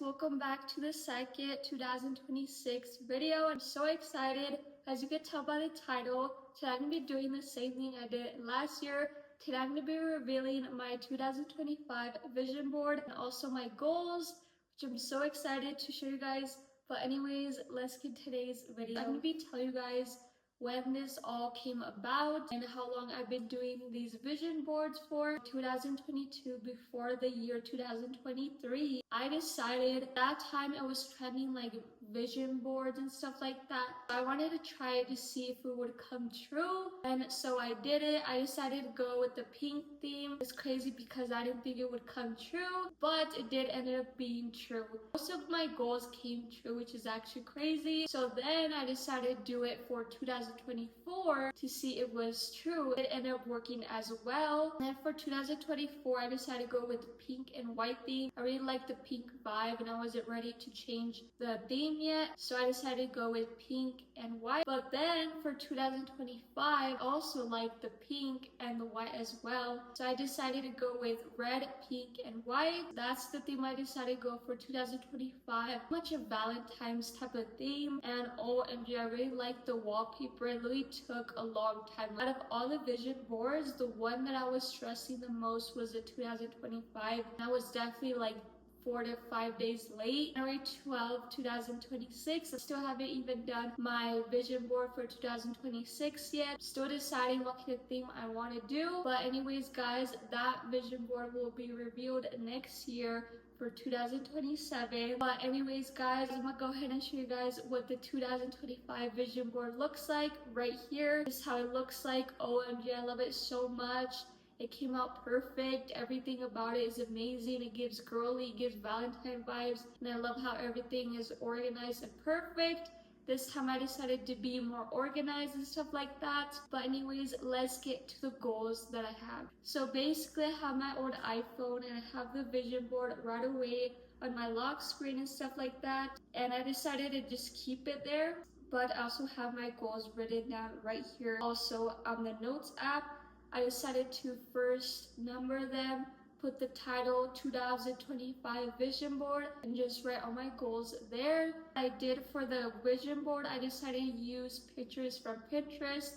welcome back to the second 2026 video. I'm so excited. As you can tell by the title, today I'm going to be doing the same thing I did last year. Today I'm going to be revealing my 2025 vision board and also my goals, which I'm so excited to show you guys. But anyways, let's get today's video. I'm going to be telling you guys when this all came about and how long I've been doing these vision boards for. 2022, before the year 2023, I decided that time it was trending like vision boards and stuff like that. I wanted to try it to see if it would come true, and so I did it. I decided to go with the pink theme. It's crazy because I didn't think it would come true, but it did end up being true. Most of my goals came true, which is actually crazy. So then I decided to do it for 2024 to see it was true. It ended up working as well. And then for 2024, I decided to go with the pink and white theme. I really liked the pink vibe and I wasn't ready to change the theme yet, so I decided to go with pink and white. But then for 2025, I also liked the pink and the white as well, so I decided to go with red, pink, and white. That's the theme I decided to go for 2025. Much a Valentine's type of theme, and OMG, I really liked the wallpaper. It really took a long time. Out of all the vision boards, the one that I was stressing the most was the 2025, and I was definitely like 4 to 5 days late. January 12, 2026. I still haven't even done my vision board for 2026 yet. Still deciding what kind of theme I want to do. But anyways, guys, that vision board will be revealed next year for 2027. But anyways, guys, I'm gonna go ahead and show you guys what the 2025 vision board looks like right here. This is how it looks like. OMG, I love it so much. It came out perfect. Everything about it is amazing. It gives girly, it gives Valentine vibes, and I love how everything is organized and perfect. This time I decided to be more organized and stuff like that. But anyways, let's get to the goals that I have. So basically, I have my old iPhone and I have the vision board right away on my lock screen and stuff like that. And I decided to just keep it there. But I also have my goals written down right here. Also on the Notes app, I decided to first number them, put the title 2025 vision board, and just write all my goals there. I did for the vision board, I decided to use pictures from Pinterest,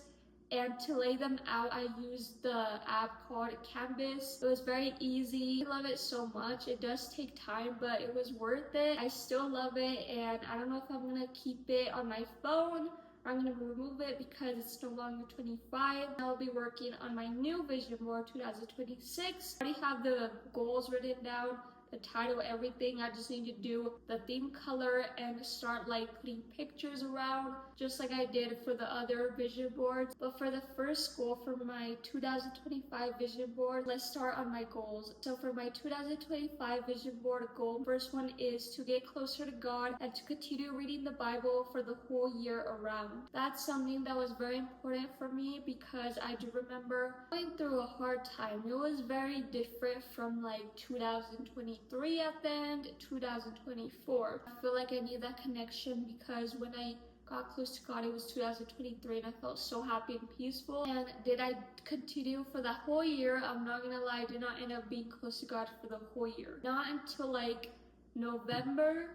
and to lay them out, I used the app called Canvas. It was very easy. I love it so much. It does take time, but it was worth it. I still love it, and I don't know if I'm gonna keep it on my phone. I'm going to remove it because it's no longer 25. I'll be working on my new vision board 2026. I already have the goals written down, the title, everything. I just need to do the theme color and start like putting pictures around, just like I did for the other vision boards. But for the first goal for my 2025 vision board, let's start on my goals. So for my 2025 vision board goal, first one is to get closer to God and to continue reading the Bible for the whole year around. That's something that was very important for me because I do remember going through a hard time. It was very different from like 2023 at the end, 2024. I feel like I need that connection because when I got close to God, it was 2023 and I felt so happy and peaceful. And did I continue for the whole year? I'm not gonna lie, I did not end up being close to God for the whole year. Not until like November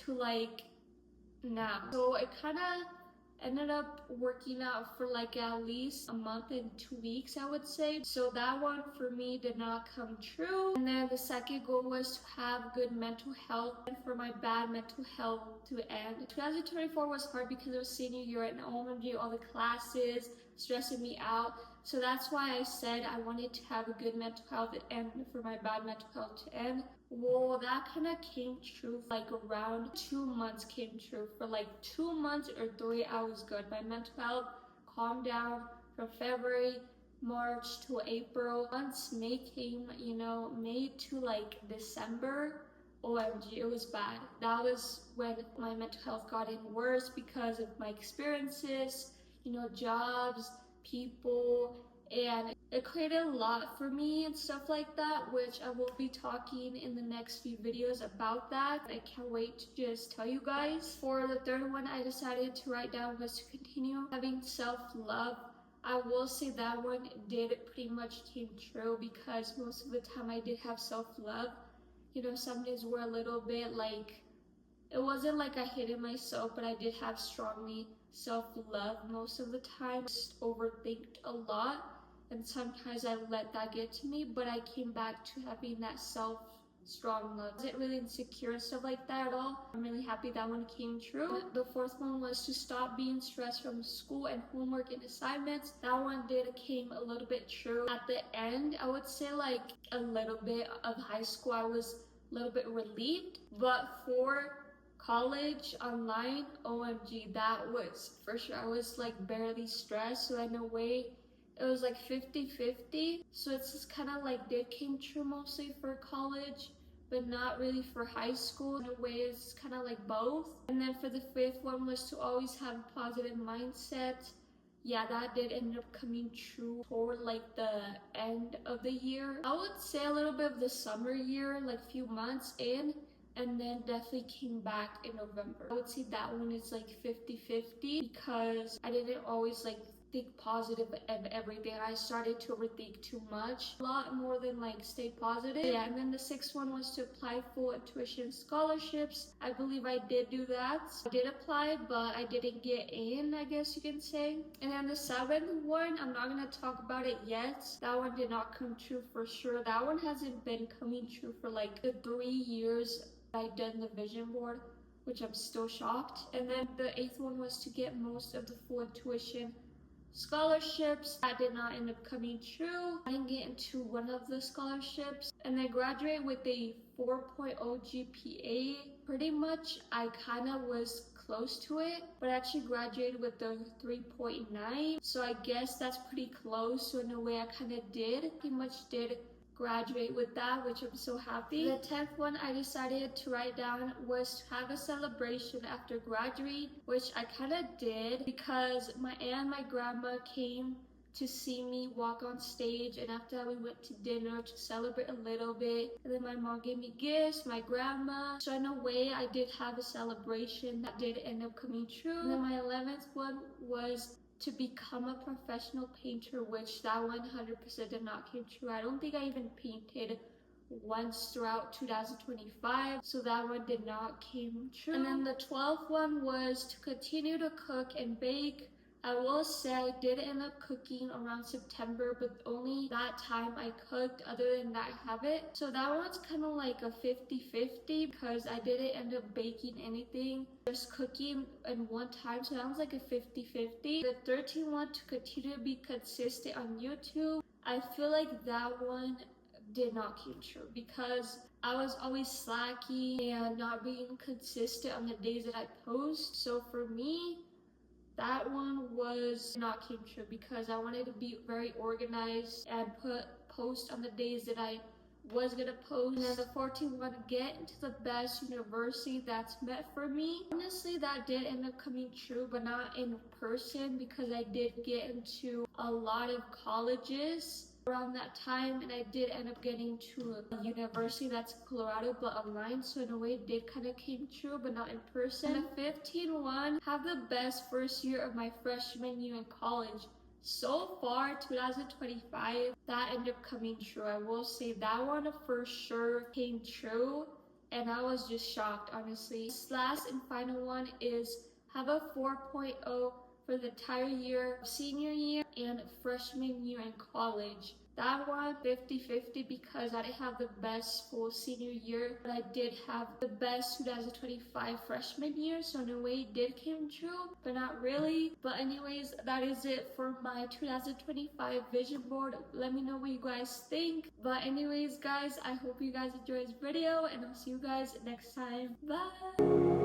to like now. So it kind of ended up working out for like at least a month and 2 weeks, I would say. So that one for me did not come true. And then the second goal was to have good mental health and for my bad mental health to end. 2024 was hard because it was senior year and OMG, all the classes stressing me out. So that's why I said I wanted to have a good mental health and for my bad mental health to end. Well, that kind of came true, like around 2 months came true. For like 2 months or 3, I was good. My mental health calmed down from February, March to April. Once May came, May to like December, OMG, it was bad. That was when my mental health got even worse because of my experiences, jobs, people, and it created a lot for me and stuff like that, which I will be talking in the next few videos about that. I can't wait to just tell you guys. For the third one I decided to write down was to continue having self-love. I will say that one did pretty much came true because most of the time I did have self-love. You know, some days were a little bit like, it wasn't like I hated myself, but I did have strongly self-love most of the time. Just overthinked a lot, and sometimes I let that get to me, but I came back to having that strong love. I wasn't really insecure and stuff like that at all. I'm really happy that one came true. The fourth one was to stop being stressed from school and homework and assignments. That one came a little bit true. At the end, I would say like a little bit of high school, I was a little bit relieved, but for college online, OMG, that was for sure. I was like barely stressed, so in a way it was like 50-50. So it's just kind of like came true mostly for college, but not really for high school. In a way, it's kind of like both. And then for the fifth one was to always have a positive mindset. Yeah, that did end up coming true toward like the end of the year. I would say a little bit of the summer year, like few months in, and then definitely came back in November. I would say that one is like 50-50 because I didn't always like think positive of everything. I started to overthink too much, a lot more than like stay positive. Yeah, and then the sixth one was to apply full tuition scholarships. I believe I did do that. I did apply, but I didn't get in, I guess you can say. And then the seventh one, I'm not gonna talk about it yet. That one did not come true for sure. That one hasn't been coming true for like the 3 years I done the vision board, which I'm still shocked. And then the eighth one was to get most of the full tuition scholarships. That did not end up coming true. I didn't get into one of the scholarships. And then graduate with a 4.0 GPA. Pretty much I kind of was close to it, but I actually graduated with the 3.9, so I guess that's pretty close. So in a way I kind of pretty much did graduate with that, which I'm so happy. The 10th one I decided to write down was to have a celebration after graduating, which I kind of did because my aunt and my grandma came to see me walk on stage, and after that we went to dinner to celebrate a little bit, and then my mom gave me gifts, my grandma. So in a way I did have a celebration that did end up coming true. And then my 11th one was to become a professional painter, which that 100% did not came true. I don't think I even painted once throughout 2025, so that one did not came true. And then the 12th one was to continue to cook and bake. I will say I did end up cooking around September, but only that time I cooked. Other than that, I haven't. So that one's kind of like a 50-50 because I didn't end up baking anything, just cooking in one time. So that was like a 50-50. The 13th one, to continue to be consistent on YouTube. I feel like that one did not come true because I was always slacking and not being consistent on the days that I post. So for me, that one was not came true because I wanted to be very organized and post on the days that I was gonna post. And then the 14th one, get into the best university that's meant for me. Honestly, that did end up coming true, but not in person because I did get into a lot of colleges around that time, and I did end up getting to a university that's in Colorado but online, so in a way it did kind of came true but not in person. And the 15th one, have the best first year of my freshman year in college. So far 2025, that ended up coming true. I will say that one for sure came true, and I was just shocked, honestly. This last and final one is have a 4.0 for the entire year, senior year and freshman year in college. That one 50-50 because I didn't have the best full senior year, but I did have the best 2025 freshman year, so in a way it did come true, but not really. But anyways, that is it for my 2025 vision board. Let me know what you guys think. But anyways guys, I hope you guys enjoyed this video, and I'll see you guys next time. Bye!